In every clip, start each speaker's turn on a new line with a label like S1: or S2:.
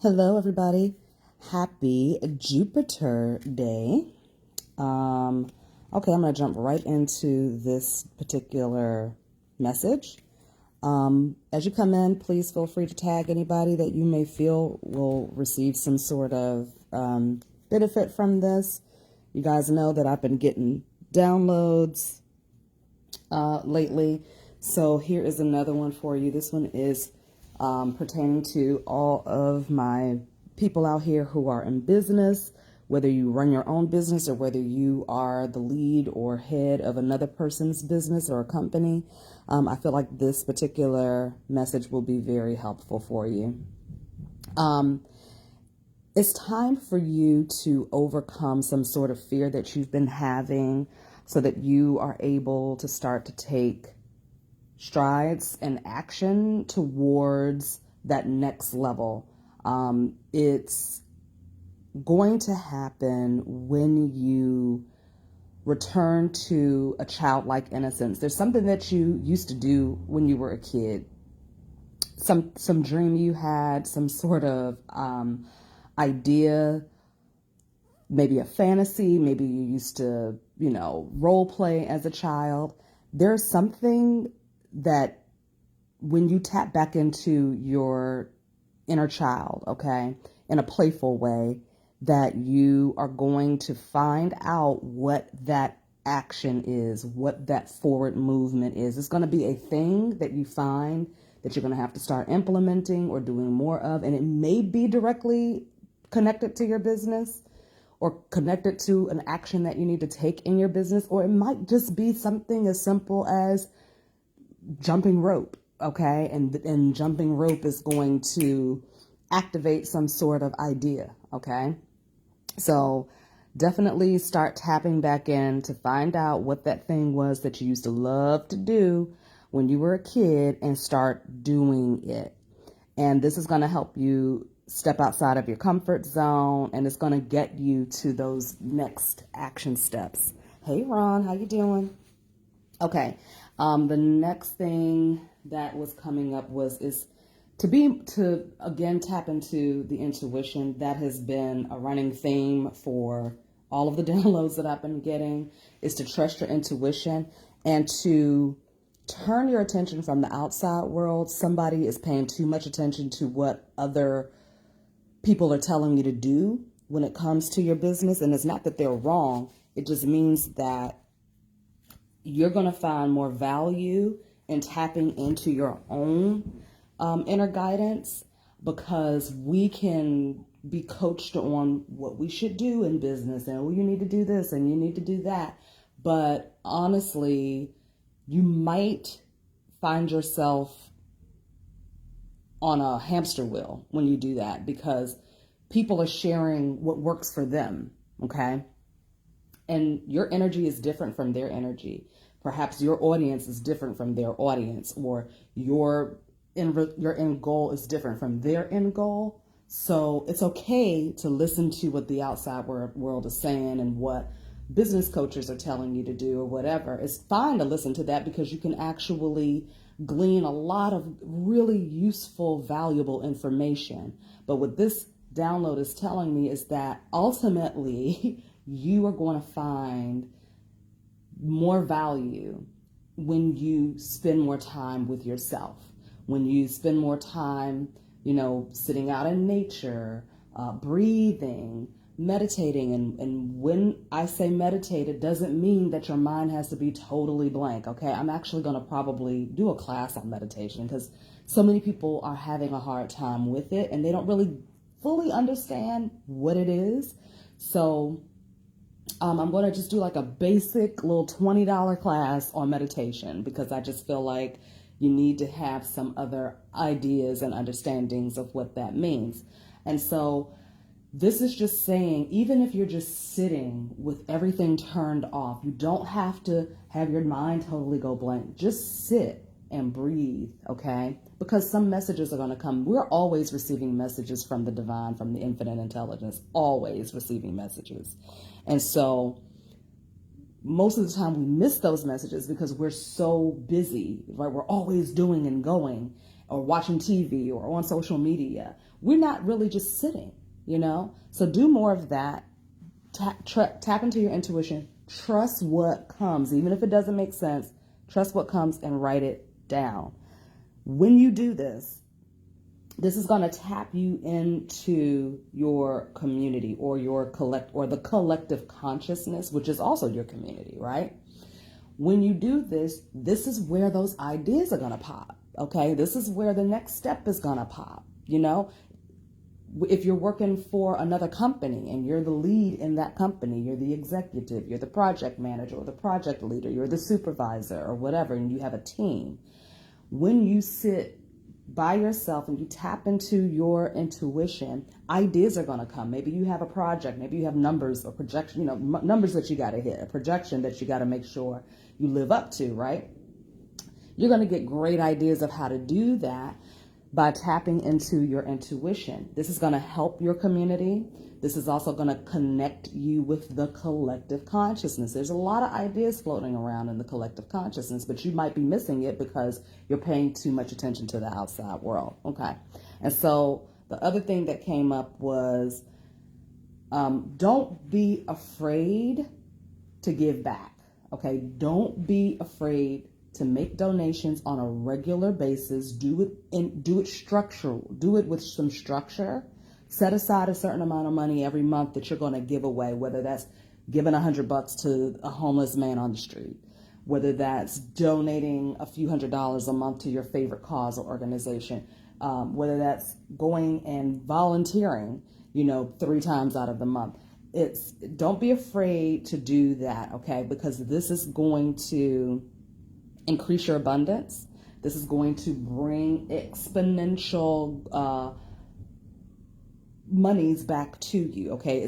S1: Hello, everybody. Happy Jupiter Day. Okay, I'm going to jump right into this particular message. As you come in, please feel free to tag anybody that you may feel will receive some sort of benefit from this. You guys know that I've been getting downloads lately. So here is another one for you. This one is pertaining to all of my people out here who are in business, whether you run your own business or whether you are the lead or head of another person's business or a company. I feel like this particular message will be very helpful for you. It's time for you to overcome some sort of fear that you've been having so that you are able to start to take strides and action towards that next level. It's going to happen when you return to a childlike innocence. There's something that you used to do when you were a kid, some dream you had, some sort of idea, maybe a fantasy, maybe you used to, role play as a child. There's something that when you tap back into your inner child, okay, in a playful way, that you are going to find out what that action is, what that forward movement is. It's going to be a thing that you find that you're going to have to start implementing or doing more of, and it may be directly connected to your business or connected to an action that you need to take in your business, or it might just be something as simple as jumping rope, okay? And jumping rope is going to activate some sort of idea, okay? So definitely start tapping back in to find out what that thing was that you used to love to do when you were a kid and start doing it. And this is going to help you step outside of your comfort zone, and it's going to get you to those next action steps. Hey, Ron, how you doing? Okay. The next thing that was coming up is to again tap into the intuition. That has been a running theme for all of the downloads that I've been getting, is to trust your intuition and to turn your attention from the outside world. Somebody is paying too much attention to what other people are telling you to do when it comes to your business. And it's not that they're wrong. It just means that you're going to find more value in tapping into your own inner guidance, because we can be coached on what we should do in business and, oh, you need to do this and you need to do that. But honestly, you might find yourself on a hamster wheel when you do that, because people are sharing what works for them, okay? And your energy is different from their energy. Perhaps your audience is different from their audience, or your end goal is different from their end goal. So it's okay to listen to what the outside world is saying and what business coaches are telling you to do or whatever. It's fine to listen to that, because you can actually glean a lot of really useful, valuable information. But what this download is telling me is that ultimately you are going to find more value when you spend more time with yourself, when you spend more time, sitting out in nature, breathing, meditating. And when I say meditate, it doesn't mean that your mind has to be totally blank, okay? I'm actually going to probably do a class on meditation, because so many people are having a hard time with it and they don't really fully understand what it is. So I'm going to just do like a basic little $20 class on meditation, because I just feel like you need to have some other ideas and understandings of what that means. And so this is just saying, even if you're just sitting with everything turned off, you don't have to have your mind totally go blank. Just sit and breathe, okay? Because some messages are going to come. We're always receiving messages from the divine, from the infinite intelligence, always receiving messages. And so most of the time we miss those messages because we're so busy, right? We're always doing and going. or watching TV or on social media. We're not really just sitting, So do more of that. Tap into your intuition. Trust what comes, even if it doesn't make sense. Trust what comes and write it down. When you do this, this is going to tap you into your community or the collective consciousness, which is also your community, right? When you do this, this is where those ideas are going to pop. Okay, this is where the next step is going to pop. If you're working for another company and you're the lead in that company, you're the executive, you're the project manager or the project leader, you're the supervisor or whatever, and you have a team. When you sit by yourself and you tap into your intuition, ideas are going to come. Maybe you have a project, maybe you have numbers or projection, numbers that you got to hit, a projection that you got to make sure you live up to, right? You're going to get great ideas of how to do that by tapping into your intuition. This is going to help your community. This is also going to connect you with the collective consciousness. There's a lot of ideas floating around in the collective consciousness, but you might be missing it because you're paying too much attention to the outside world. Okay. And so the other thing that came up was, don't be afraid to give back. Okay. Don't be afraid to make donations on a regular basis. Do it structural. Do it with some structure. Set aside a certain amount of money every month that you're going to give away, whether that's giving $100 to a homeless man on the street, whether that's donating a few $100s a month to your favorite cause or organization, whether that's going and volunteering, 3 times out of the month. Don't be afraid to do that, okay? Because this is going to increase your abundance. This is going to bring exponential monies back to you. Okay.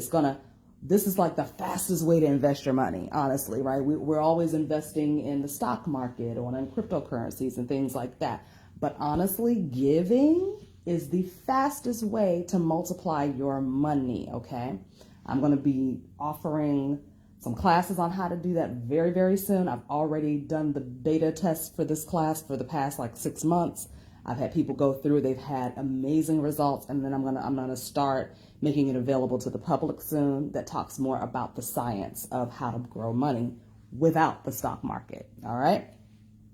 S1: This is like the fastest way to invest your money, honestly, right? We're always investing in the stock market or in cryptocurrencies and things like that. But honestly, giving is the fastest way to multiply your money. Okay. I'm going to be offering some classes on how to do that very, very soon. I've already done the beta test for this class for the past 6 months. I've had people go through, they've had amazing results, and then I'm gonna start making it available to the public soon that talks more about the science of how to grow money without the stock market. All right,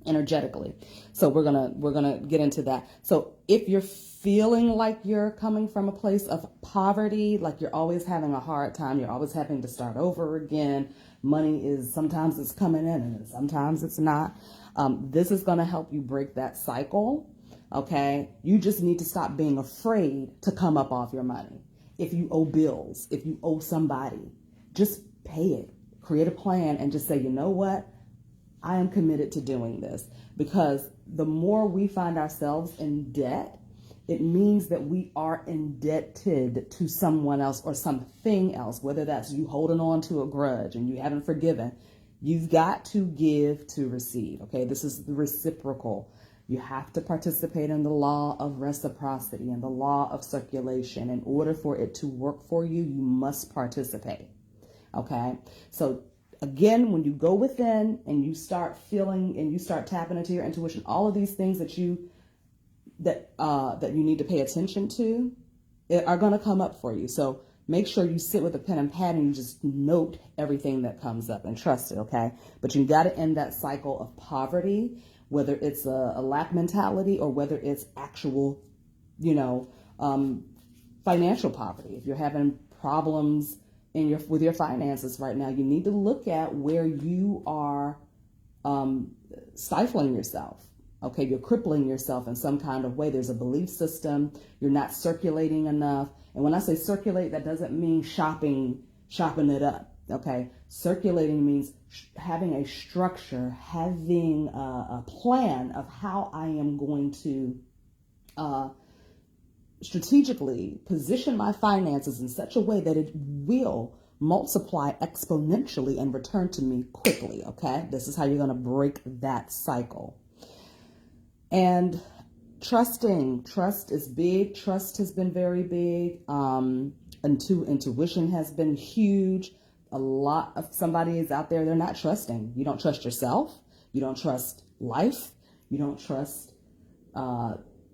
S1: energetically. So we're gonna get into that. So if you're feeling like you're coming from a place of poverty, like you're always having a hard time, you're always having to start over again, sometimes it's coming in and sometimes it's not. This is gonna help you break that cycle. Okay, you just need to stop being afraid to come up off your money. If you owe bills, if you owe somebody, just pay it. Create a plan and just say, you know what? I am committed to doing this. Because the more we find ourselves in debt, it means that we are indebted to someone else or something else, whether that's you holding on to a grudge and you haven't forgiven. You've got to give to receive. Okay, this is the reciprocal. You have to participate in the law of reciprocity and the law of circulation. In order for it to work for you, you must participate. Okay. So again, when you go within and you start feeling and you start tapping into your intuition, all of these things that you need to pay attention to are going to come up for you. So make sure you sit with a pen and pad and you just note everything that comes up and trust it. Okay. But you got to end that cycle of poverty, whether it's a lack mentality or whether it's actual, financial poverty. If you're having problems with your finances right now, you need to look at where you are stifling yourself. Okay, you're crippling yourself in some kind of way. There's a belief system. You're not circulating enough. And when I say circulate, that doesn't mean shopping it up. Okay, circulating means having a structure, having a plan of how I am going to strategically position my finances in such a way that it will multiply exponentially and return to me quickly. Okay, this is how you're going to break that cycle. And trust is big. Trust has been very big. Intuition has been huge. A lot of somebody is out there, they're not trusting. You don't trust yourself. You don't trust life. You don't trust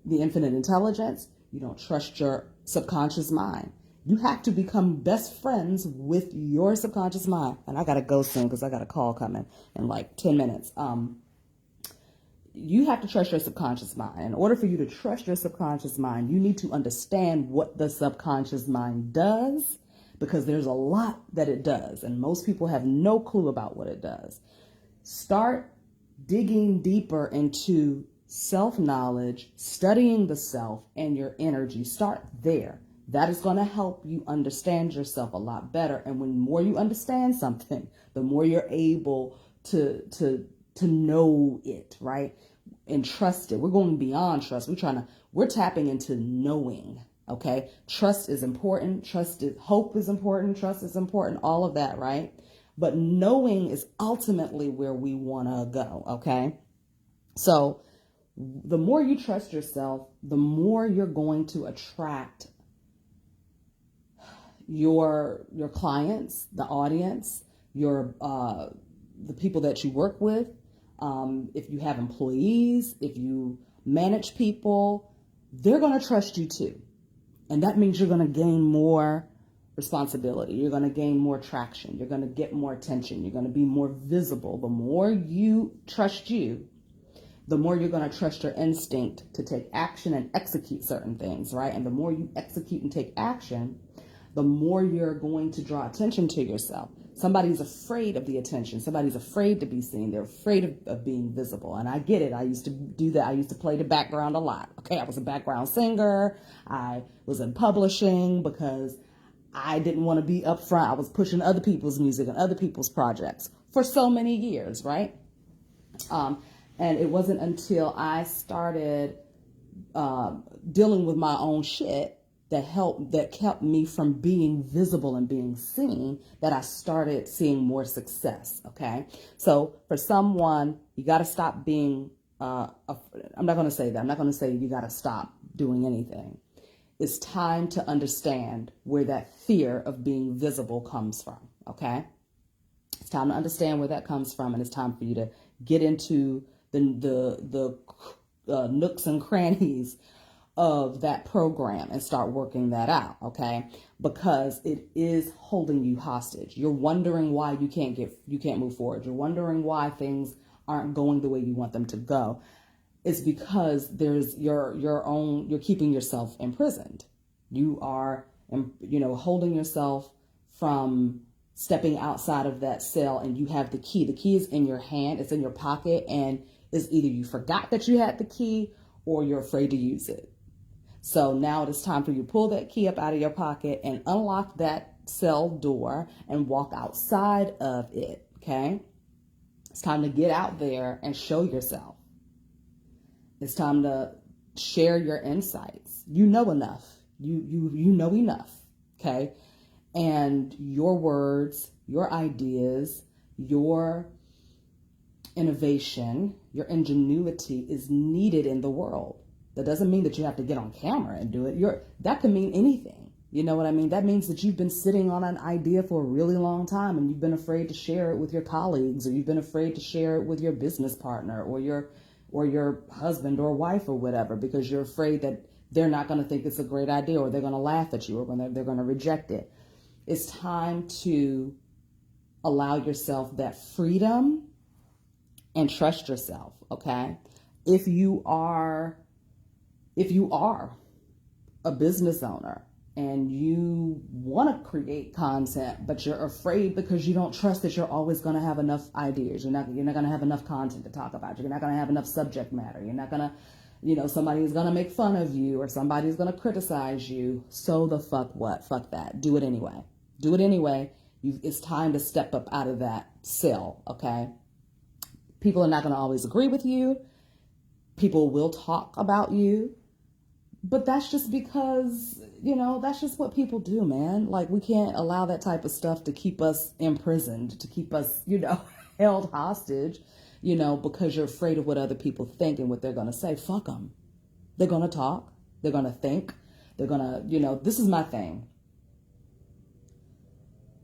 S1: the infinite intelligence, you don't trust your subconscious mind. You have to become best friends with your subconscious mind. And I got to go soon because I got a call coming in like 10 minutes. You have to trust your subconscious mind. In order for you to trust your subconscious mind, you need to understand what the subconscious mind does, because there's a lot that it does. And most people have no clue about what it does. Start digging deeper into self-knowledge, studying the self and your energy. Start there. That is going to help you understand yourself a lot better. And when more you understand something, the more you're able to know it, right? And trust it. We're going beyond trust. We're tapping into knowing. Okay. Trust is important. Hope is important. Trust is important. All of that, right? But knowing is ultimately where we want to go. Okay. So the more you trust yourself, the more you're going to attract your clients, the audience, the people that you work with. If you have employees, if you manage people, they're going to trust you too. And that means you're going to gain more responsibility. You're going to gain more traction. You're going to get more attention. You're going to be more visible. The more you trust you, the more you're going to trust your instinct to take action and execute certain things, right? And the more you execute and take action, the more you're going to draw attention to yourself. Somebody's afraid of the attention. Somebody's afraid to be seen. They're afraid of being visible. And I get it. I used to do that. I used to play the background a lot. Okay, I was a background singer. I was in publishing because I didn't want to be up front. I was pushing other people's music and other people's projects for so many years, right? And it wasn't until I started dealing with my own shit that kept me from being visible and being seen, that I started seeing more success. Okay. So for someone, you got to stop being, I'm not going to say that. I'm not going to say you got to stop doing anything. It's time to understand where that fear of being visible comes from. Okay. It's time to understand where that comes from. And it's time for you to get into the nooks and crannies of that program and start working that out, okay? Because it is holding you hostage. You're wondering why you can't move forward. You're wondering why things aren't going the way you want them to go. It's because there's you're keeping yourself imprisoned. You are, holding yourself from stepping outside of that cell, and you have the key. The key is in your hand. It's in your pocket, and it's either you forgot that you had the key or you're afraid to use it. So now it is time for you to pull that key up out of your pocket and unlock that cell door and walk outside of it, okay? It's time to get out there and show yourself. It's time to share your insights. You know enough. You know enough, okay? And your words, your ideas, your innovation, your ingenuity is needed in the world. That doesn't mean that you have to get on camera and do it. That can mean anything. You know what I mean? That means that you've been sitting on an idea for a really long time and you've been afraid to share it with your colleagues, or you've been afraid to share it with your business partner or your husband or wife or whatever, because you're afraid that they're not going to think it's a great idea, or they're going to laugh at you, or they're going to reject it. It's time to allow yourself that freedom and trust yourself, okay? If you are a business owner and you want to create content, but you're afraid because you don't trust that you're always going to have enough ideas. You're not going to have enough content to talk about. You're not going to have enough subject matter. You're not going to, somebody's going to make fun of you or somebody's going to criticize you. So the fuck what? Fuck that. Do it anyway. Do it anyway. It's time to step up out of that cell, okay? People are not going to always agree with you. People will talk about you. But that's just because, that's just what people do, man. Like, we can't allow that type of stuff to keep us imprisoned, to keep us, held hostage, because you're afraid of what other people think and what they're going to say. Fuck them. They're going to talk. They're going to think. They're going to, this is my thing.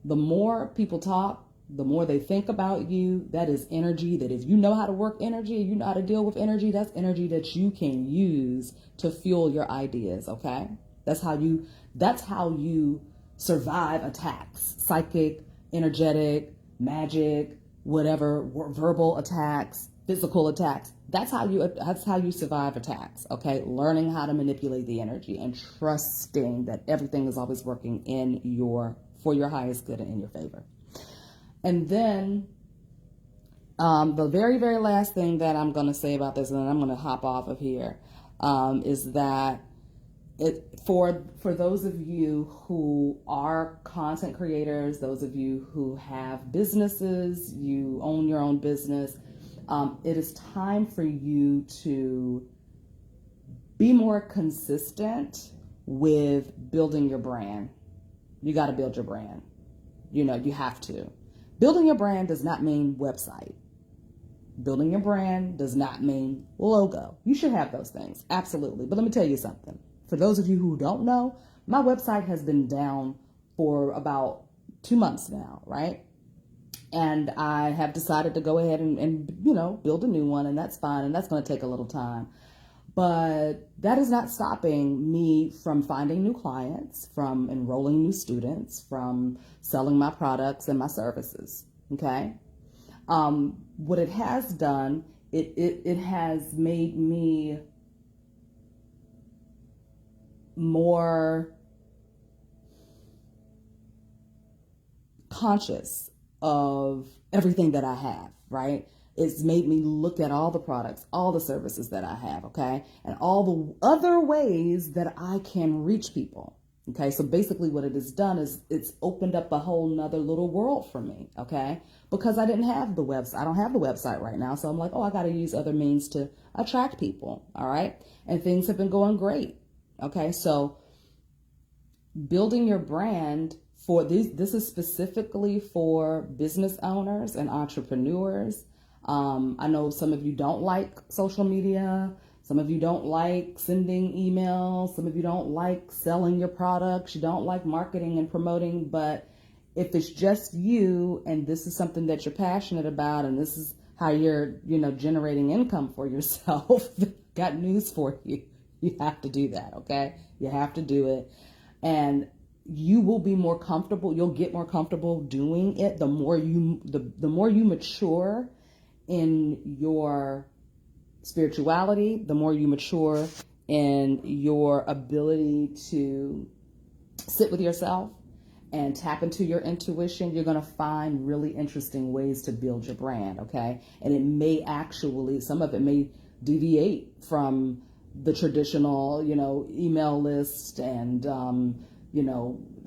S1: The more people talk, The more they think about you, that is energy that if you know how to work energy, you know how to deal with energy, that's energy that you can use to fuel your ideas, okay? That's how you survive attacks, psychic, energetic, magic, whatever, verbal attacks, physical attacks. That's how you survive attacks, okay? Learning how to manipulate the energy and trusting that everything is always working for your highest good and in your favor. And then the very, very last thing that I'm going to say about this, and then I'm going to hop off of here, is that for those of you who are content creators, those of you who have businesses, you own your own business, it is time for you to be more consistent with building your brand. You got to build your brand. You have to. Building your brand does not mean website. Building your brand does not mean logo. You should have those things, absolutely. But let me tell you something. For those of you who don't know, my website has been down for about 2 months now, right? And I have decided to go ahead and build a new one, and that's fine, and that's going to take a little time. But that is not stopping me from finding new clients, from enrolling new students, from selling my products and my services, okay? What it has done, it has made me more conscious of everything that I have, right? It's made me look at all the products, all the services that I have, okay? And all the other ways that I can reach people, okay? So basically what it has done is it's opened up a whole nother little world for me, okay? Because I didn't have the website. I don't have the website right now. So I'm like, I got to use other means to attract people, all right? And things have been going great, okay? So building your brand this is specifically for business owners and entrepreneurs. I know some of you don't like social media. Some of you don't like sending emails. Some of you don't like selling your products. You don't like marketing and promoting. But if it's just you and this is something that you're passionate about and this is how you're, generating income for yourself, got news for you. You have to do that, okay? You have to do it. And you will be more comfortable. You'll get more comfortable doing it. The more you mature in your spirituality, the more you mature in your ability to sit with yourself and tap into your intuition, you're going to find really interesting ways to build your brand, okay? And it may some of it may deviate from the traditional, email list and,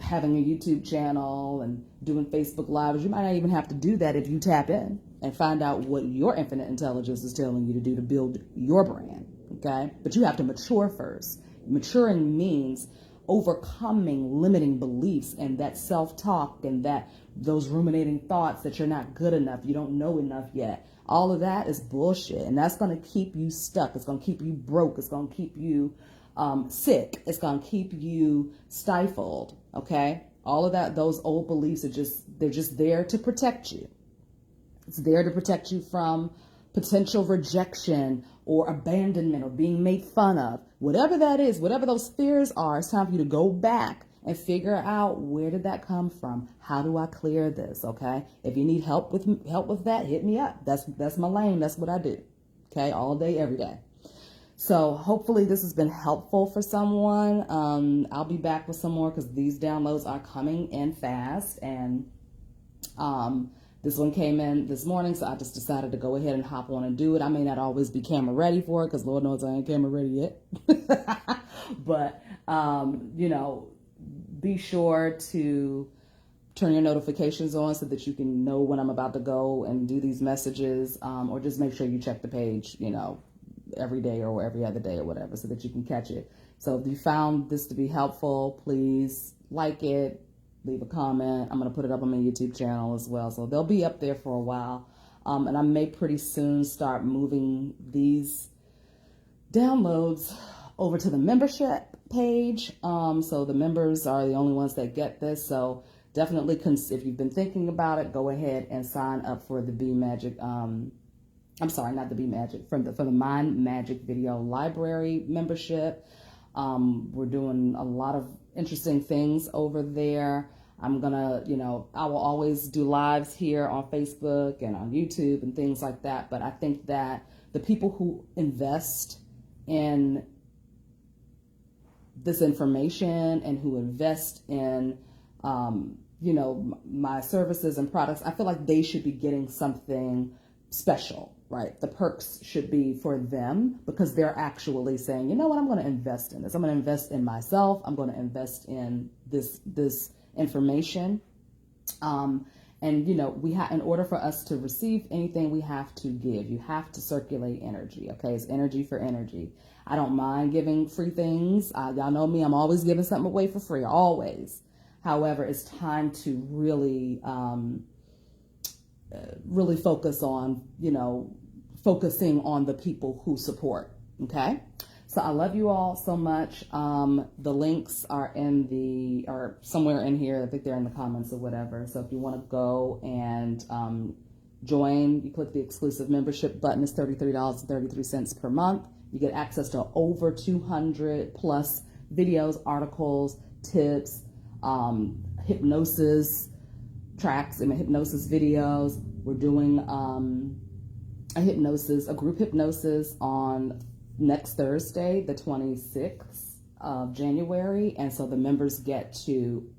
S1: having a YouTube channel and doing Facebook Lives. You might not even have to do that if you tap in and find out what your infinite intelligence is telling you to do to build your brand, okay? But you have to mature first. Maturing means overcoming limiting beliefs and that self-talk and those ruminating thoughts that you're not good enough, you don't know enough yet. All of that is bullshit, and that's going to keep you stuck. It's going to keep you broke. It's going to keep you sick. It's going to keep you stifled, okay? All of that, those old beliefs they're just there to protect you. It's there to protect you from potential rejection or abandonment or being made fun of. Whatever that is, whatever those fears are, it's time for you to go back and figure out, where did that come from? How do I clear this, okay? If you need help with that, hit me up. That's my lane. That's what I do, okay? All day, every day. So hopefully this has been helpful for someone. I'll be back with some more because these downloads are coming in fast. And this one came in this morning, so I just decided to go ahead and hop on and do it. I may not always be camera ready for it because Lord knows I ain't camera ready yet. But, be sure to turn your notifications on so that you can know when I'm about to go and do these messages, or just make sure you check the page, every day or every other day or whatever, so that you can catch it. So if you found this to be helpful, please like it, leave a comment. I'm going to put it up on my YouTube channel as well. So they'll be up there for a while. And I may pretty soon start moving these downloads over to the membership page. So the members are the only ones that get this. So definitely, if you've been thinking about it, go ahead and sign up for the Be Magic. I'm sorry, not the Be Magic, for the Mind Magic Video Library membership. We're doing a lot of interesting things over there. I'm gonna, I will always do lives here on Facebook and on YouTube and things like that. But I think that the people who invest in this information and who invest in, my services and products, I feel like they should be getting something special, right? The perks should be for them because they're actually saying, you know what, I'm going to invest in this. I'm going to invest in myself. I'm going to invest in this information. And in order for us to receive anything, we have to give. You have to circulate energy. Okay, it's energy for energy. I don't mind giving free things. Y'all know me. I'm always giving something away for free, always. However, it's time to really, really focus on, focusing on the people who support. Okay. So I love you all so much. The links are are somewhere in here. I think they're in the comments or whatever. So if you want to go and join, you click the exclusive membership button. It's $33.33 per month. You get access to over 200 plus videos, articles, tips, hypnosis tracks and hypnosis videos. We're doing a group hypnosis on next Thursday, the 26th of January. And so the members get to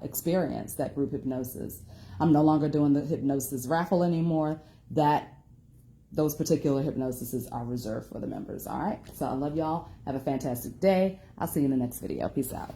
S1: experience that group hypnosis. I'm no longer doing the hypnosis raffle anymore. Those particular hypnosises are reserved for the members. All right. So I love y'all. Have a fantastic day. I'll see you in the next video. Peace out.